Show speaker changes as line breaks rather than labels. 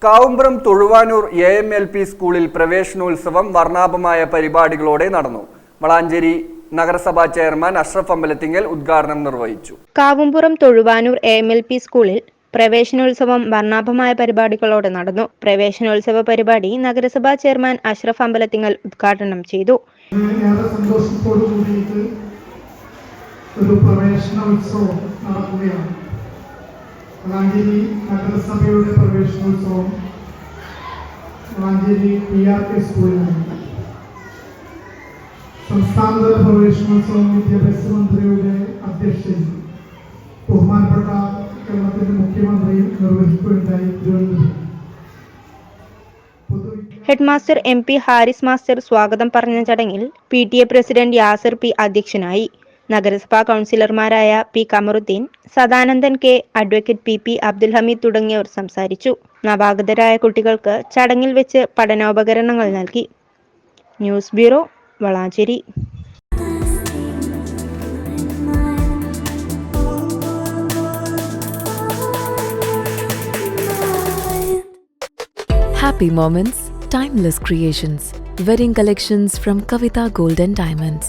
Kavumpuram Thozhuvanoor AMLP സ്കൂളിൽ പ്രവേശനോത്സവം വർണ്ണാഭമായ പരിപാടികളോടെ നടന്നു. വളാഞ്ചേരി നഗരസഭാ ചെയർമാൻ അഷ്റഫ് അമ്പലത്തിങ്ങൽ ഉദ്ഘാടനം നിർവഹിച്ചു.
കാവുംപുറം തൊഴുവാനൂർ AMLP സ്കൂളിൽ പ്രവേശനോത്സവം വർണ്ണാഭമായ പരിപാടികളോടെ നടന്നു. പ്രവേശനോത്സവ പരിപാടി നഗരസഭാ ചെയർമാൻ അഷ്റഫ് അമ്പലത്തിങ്ങൽ ഉദ്ഘാടനം ചെയ്തു.
ഒരു പ്രവേശനോത്സവം നടക്കുകയാണ്. വളാഞ്ചേരി നഗരസഭയുടെ പ്രവേശനോത്സവം വളാഞ്ചേരി PRK സ്കൂളിലാണ്. സംസ്ഥാനതല പ്രവേശനോത്സവം വിദ്യാഭ്യാസ മന്ത്രിയുടെ അധ്യക്ഷതയിൽ ബഹുമാനപ്പെട്ട കേരളത്തിന്റെ മുഖ്യമന്ത്രി നിർവഹിക്കുകയുണ്ടായി.
ഹെഡ്മാസ്റ്റർ MP ഹാരിസ് മാസ്റ്റർ സ്വാഗതം പറഞ്ഞ ചടങ്ങിൽ PTA പ്രസിഡന്റ് യാസിർ P അധ്യക്ഷനായി. നഗരസഭാ കൗൺസിലർമാരായ P Kamaruddin, Sadanandan K, advocate PP Abdul Hameed തുടങ്ങിയവർ സംസാരിച്ചു. നവാഗതരായ കുട്ടികൾക്ക് ചടങ്ങിൽ വെച്ച് പഠനോപകരണങ്ങൾ നൽകി. News bureau, Valanchery.
Happy moments, timeless creations. Wedding collections from Kavita Gold and Diamonds.